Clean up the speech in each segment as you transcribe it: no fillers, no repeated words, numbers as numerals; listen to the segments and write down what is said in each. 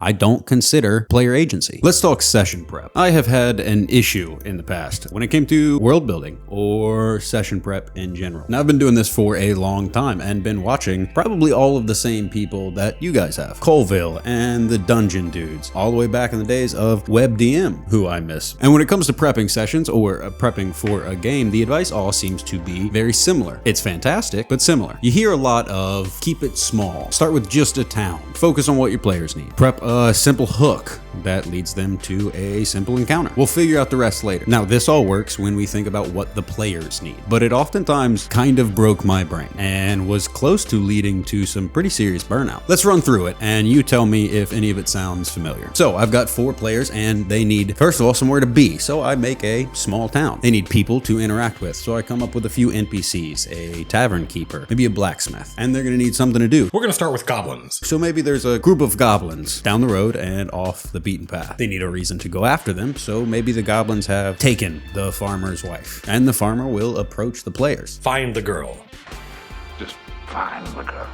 I don't consider player agency. Let's talk session prep. I have had an issue in the past when it came to world building or session prep in general. Now, I've been doing this for a long time and been watching probably all of the same people that you guys have. Colville and the Dungeon Dudes, all the way back in the days of WebDM, who I miss. And when it comes to prepping sessions or prepping for a game, the advice all seems to be very similar. It's fantastic, but similar. You hear a lot of keep it small. Start with just a town. Focus on what your players need. Prep a simple hook that leads them to a simple encounter. We'll figure out the rest later. Now, this all works when we think about what the players need, but it oftentimes kind of broke my brain and was close to leading to some pretty serious burnout. Let's run through it and you tell me if any of it sounds familiar. So I've got 4 players and they need, first of all, somewhere to be. So I make a small town. They need people to interact with. So I come up with a few NPCs, a tavern keeper, maybe a blacksmith, and they're going to need something to do. We're going to start with goblins. So maybe there's a group of goblins down the road and off the beaten path. They need a reason to go after them, so maybe the goblins have taken the farmer's wife, and the farmer will approach the players. Find the girl. Just find the girl.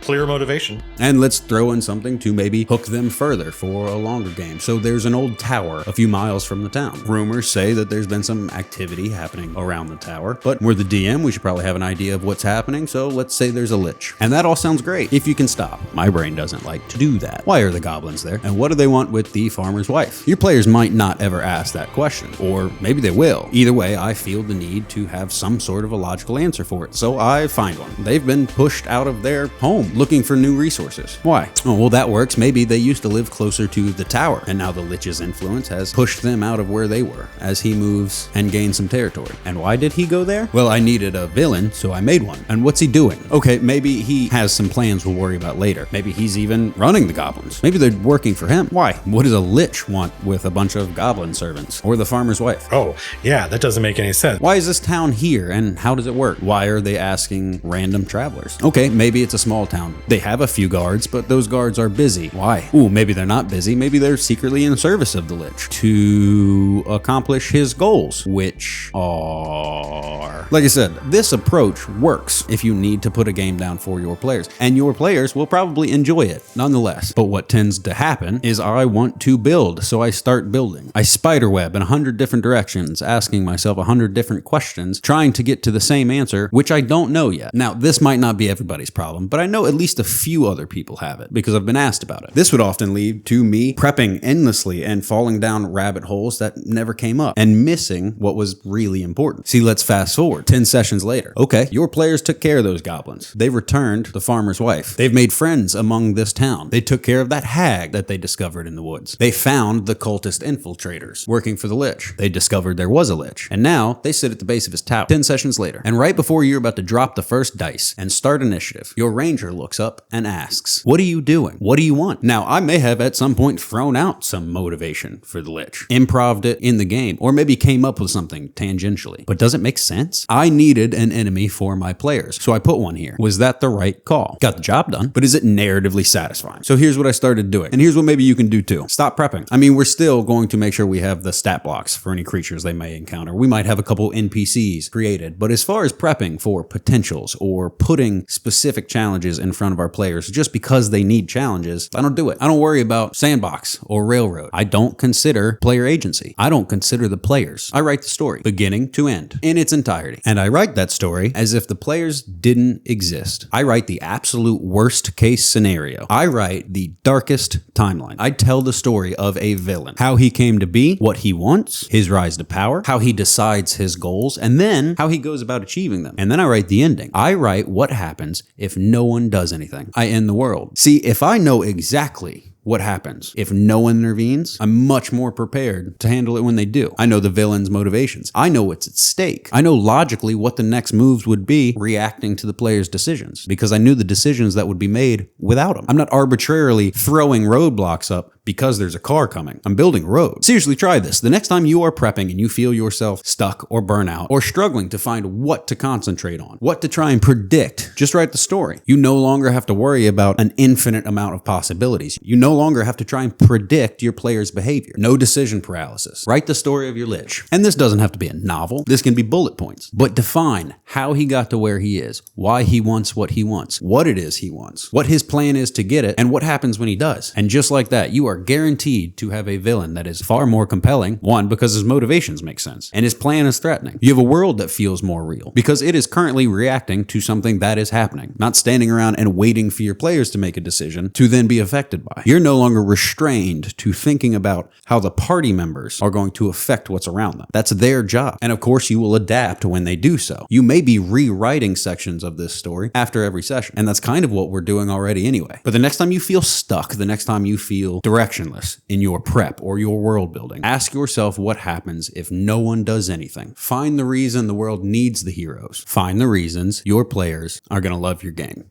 Clear motivation. And let's throw in something to maybe hook them further for a longer game. So there's an old tower a few miles from the town. Rumors say that there's been some activity happening around the tower, but we're the DM, we should probably have an idea of what's happening, so let's say there's a lich. And that all sounds great, if you can stop. My brain doesn't like to do that. Why are the goblins there? And what do they want with the farmer's wife? Your players might not ever ask that question, or maybe they will. Either way, I feel the need to have some sort of a logical answer for it, so I find one. They've been pushed out of their home, looking for new resources. Why? Oh, well, that works. Maybe they used to live closer to the tower, and now the Lich's influence has pushed them out of where they were as he moves and gains some territory. And why did he go there? Well, I needed a villain, so I made one. And what's he doing? Okay, maybe he has some plans we'll worry about later. Maybe he's even running the goblins. Maybe they're working for him. Why? What does a Lich want with a bunch of goblin servants? Or the farmer's wife? Oh, yeah, that doesn't make any sense. Why is this town here, and how does it work? Why are they asking random travelers? Okay, maybe it's a small town. They have a few guards, but those guards are busy. Why? Ooh, maybe they're not busy. Maybe they're secretly in service of the Lich to accomplish his goals, which are... Like I said, this approach works if you need to put a game down for your players, and your players will probably enjoy it nonetheless. But what tends to happen is I want to build, so I start building. I spiderweb in 100 different directions, asking myself 100 different questions, trying to get to the same answer, which I don't know yet. Now, this might not be everybody's problem, but I know at least a few other people have it because I've been asked about it. This would often lead to me prepping endlessly and falling down rabbit holes that never came up and missing what was really important. See, let's fast forward 10 sessions later. Okay, your players took care of those goblins. They returned the farmer's wife. They've made friends among this town. They took care of that hag that they discovered in the woods. They found the cultist infiltrators working for the Lich. They discovered there was a Lich. And now they sit at the base of his tower 10 sessions later. And right before you're about to drop the first dice and start initiative, your ranger looks up and asks, what are you doing? What do you want? Now, I may have at some point thrown out some motivation for the Lich, improv'd it in the game, or maybe came up with something tangentially. But does it make sense? I needed an enemy for my players, so I put one here. Was that the right call? Got the job done, but is it narratively satisfying? So here's what I started doing, and here's what maybe you can do too. Stop prepping. I mean, we're still going to make sure we have the stat blocks for any creatures they may encounter. We might have a couple NPCs created, but as far as prepping for potentials or putting specific challenges in front of our players just because they need challenges, I don't do it. I don't worry about sandbox or railroad. I don't consider player agency. I don't consider the players. I write the story, beginning to end, in its entirety. And I write that story as if the players didn't exist. I write the absolute worst case scenario. I write the darkest timeline. I tell the story of a villain, how he came to be, what he wants, his rise to power, how he decides his goals, and then how he goes about achieving them. And then I write the ending. I write what happens if no one does anything. I end the world. See, if I know exactly what happens if no one intervenes, I'm much more prepared to handle it when they do. I know the villain's motivations. I know what's at stake. I know logically what the next moves would be reacting to the player's decisions because I knew the decisions that would be made without them. I'm not arbitrarily throwing roadblocks up because there's a car coming. I'm building roads. Seriously, try this. The next time you are prepping and you feel yourself stuck or burnout or struggling to find what to concentrate on, what to try and predict, just write the story. You no longer have to worry about an infinite amount of possibilities. You no longer have to try and predict your player's behavior. No decision paralysis. Write the story of your Lich. And this doesn't have to be a novel. This can be bullet points. But define how he got to where he is, why he wants what he wants, what it is he wants, what his plan is to get it, and what happens when he does. And just like that, you are guaranteed to have a villain that is far more compelling. One, because his motivations make sense, and his plan is threatening. You have a world that feels more real, because it is currently reacting to something that is happening, not standing around and waiting for your players to make a decision to then be affected by. You're no longer restrained to thinking about how the party members are going to affect what's around them. That's their job. And of course, you will adapt when they do so. You may be rewriting sections of this story after every session, and that's kind of what we're doing already anyway. But the next time you feel stuck, the next time you feel directionless in your prep or your world building, ask yourself what happens if no one does anything. Find the reason the world needs the heroes. Find the reasons your players are going to love your game.